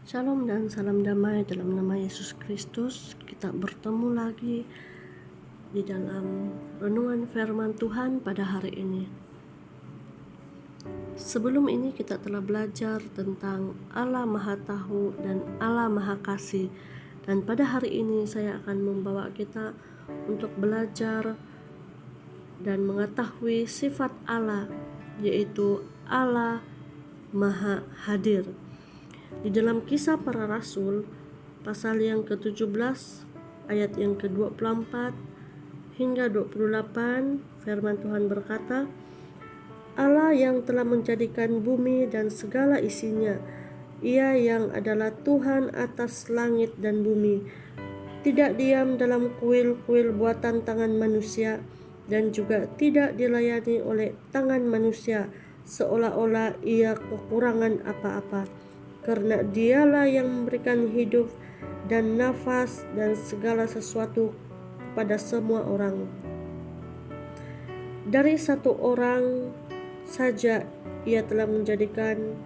Shalom dan salam damai dalam nama Yesus Kristus. Kita bertemu lagi di dalam renungan firman Tuhan pada hari ini. Sebelum ini kita telah belajar tentang Allah Maha Tahu dan Allah Maha Kasih. Dan pada hari ini saya akan membawa kita untuk belajar dan mengetahui sifat Allah, yaitu Allah Maha Hadir. Di dalam Kisah Para Rasul pasal yang ke-17 ayat yang ke-24 hingga 28, firman Tuhan berkata, Allah yang telah menjadikan bumi dan segala isinya, Ia yang adalah Tuhan atas langit dan bumi, tidak diam dalam kuil-kuil buatan tangan manusia, dan juga tidak dilayani oleh tangan manusia seolah-olah Ia kekurangan apa-apa. Karena Dialah yang memberikan hidup dan nafas dan segala sesuatu pada semua orang. Dari satu orang saja Ia telah menjadikan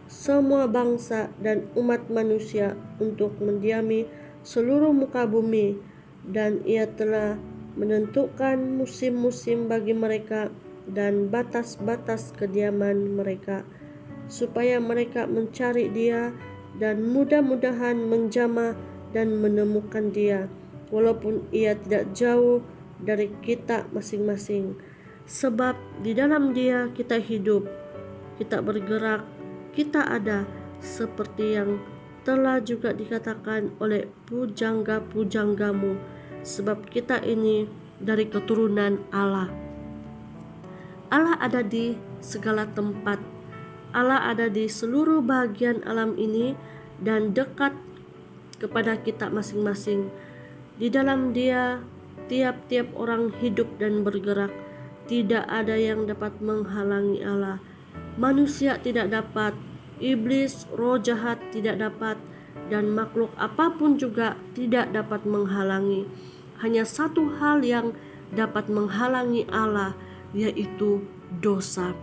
semua bangsa dan umat manusia untuk mendiami seluruh muka bumi, dan Ia telah menentukan musim-musim bagi mereka dan batas-batas kediaman mereka, supaya mereka mencari Dia dan mudah-mudahan menjamah dan menemukan Dia, walaupun Ia tidak jauh dari kita masing-masing. Sebab di dalam Dia kita hidup, kita bergerak, kita ada, seperti yang telah juga dikatakan oleh pujangga-pujanggamu, sebab kita ini dari keturunan Allah. Allah ada di segala tempat. Allah ada di seluruh bagian alam ini dan dekat kepada kita masing-masing. Di dalam Dia, tiap-tiap orang hidup dan bergerak. Tidak ada yang dapat menghalangi Allah. Manusia tidak dapat, iblis, roh jahat tidak dapat, dan makhluk apapun juga tidak dapat menghalangi. Hanya satu hal yang dapat menghalangi Allah, yaitu dosa.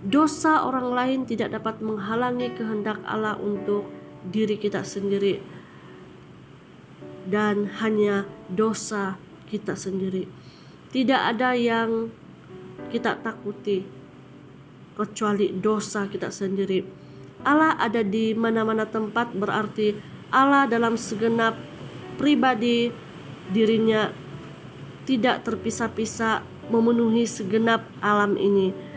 Dosa orang lain tidak dapat menghalangi kehendak Allah untuk diri kita sendiri, dan hanya dosa kita sendiri. Tidak ada yang kita takuti kecuali dosa kita sendiri. Allah ada di mana-mana tempat, berarti Allah dalam segenap pribadi dirinya tidak terpisah-pisah memenuhi segenap alam ini.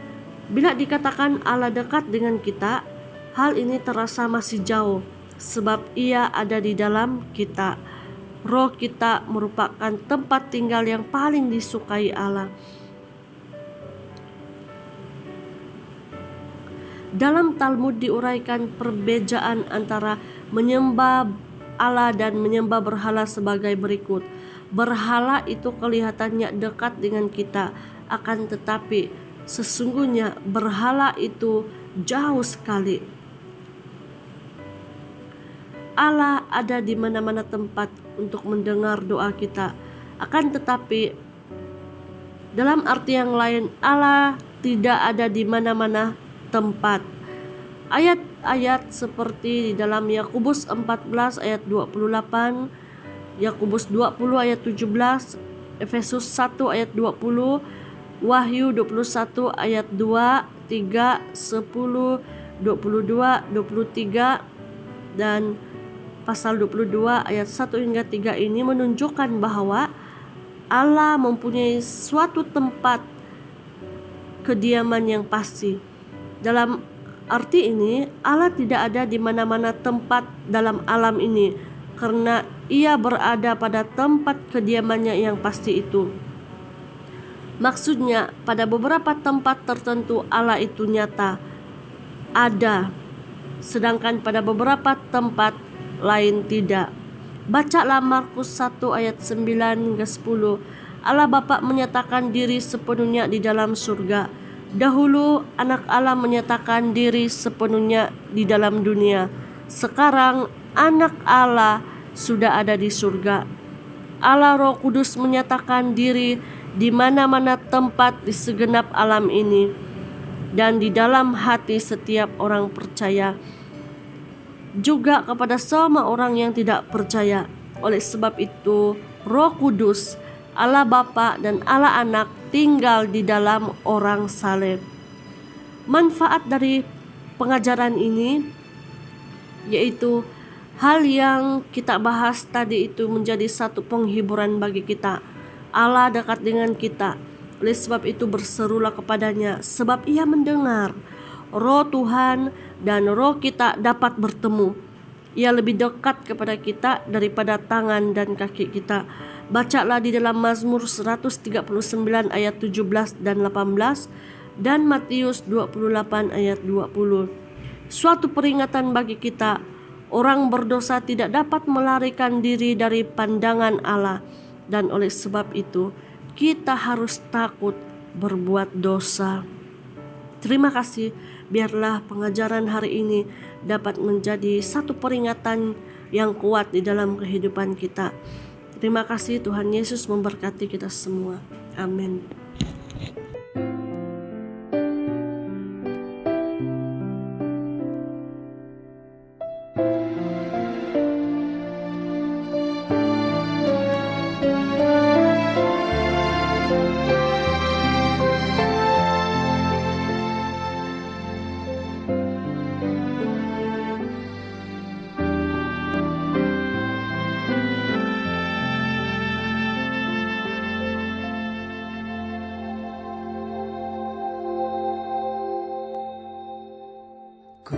Bila dikatakan Allah dekat dengan kita, hal ini terasa masih jauh, sebab Ia ada di dalam kita. Roh kita merupakan tempat tinggal yang paling disukai Allah. Dalam Talmud diuraikan perbedaan antara menyembah Allah dan menyembah berhala sebagai berikut. Berhala itu kelihatannya dekat dengan kita, akan tetapi sesungguhnya berhala itu jauh sekali. Allah ada di mana-mana tempat untuk mendengar doa kita. Akan tetapi dalam arti yang lain, Allah tidak ada di mana-mana tempat. Ayat-ayat seperti di dalam Yakobus 14 ayat 28, Yakobus 20 ayat 17, Efesus 1 ayat 20, Wahyu 21 ayat 2, 3, 10, 22, 23, dan pasal 22 ayat 1 hingga 3 ini menunjukkan bahwa Allah mempunyai suatu tempat kediaman yang pasti. Dalam arti ini, Allah tidak ada di mana-mana tempat dalam alam ini, karena Ia berada pada tempat kediamannya yang pasti itu. Maksudnya, pada beberapa tempat tertentu Allah itu nyata, ada, sedangkan pada beberapa tempat lain tidak. Bacalah Markus 1 ayat 9 hingga 10. Allah Bapa menyatakan diri sepenuhnya di dalam surga. Dahulu Anak Allah menyatakan diri sepenuhnya di dalam dunia. Sekarang Anak Allah sudah ada di surga. Allah Roh Kudus menyatakan diri di mana-mana tempat di segenap alam ini dan di dalam hati setiap orang percaya. juga kepada semua orang yang tidak percaya. Oleh sebab itu, Roh Kudus, Allah Bapa dan Allah Anak tinggal di dalam orang saleh. Manfaat dari pengajaran ini yaitu hal yang kita bahas tadi itu menjadi satu penghiburan bagi kita. Allah dekat dengan kita. Oleh sebab itu berserulah kepadanya, sebab Ia mendengar. Roh Tuhan dan roh kita dapat bertemu. Ia lebih dekat kepada kita daripada tangan dan kaki kita. Bacalah di dalam Mazmur 139 ayat 17 dan 18 dan Matius 28 ayat 20. Suatu peringatan bagi kita, orang berdosa tidak dapat melarikan diri dari pandangan Allah, dan oleh sebab itu kita harus takut berbuat dosa. Terima kasih, biarlah pengajaran hari ini dapat menjadi satu peringatan yang kuat di dalam kehidupan kita. Terima kasih, Tuhan Yesus memberkati kita semua. Amin. Ku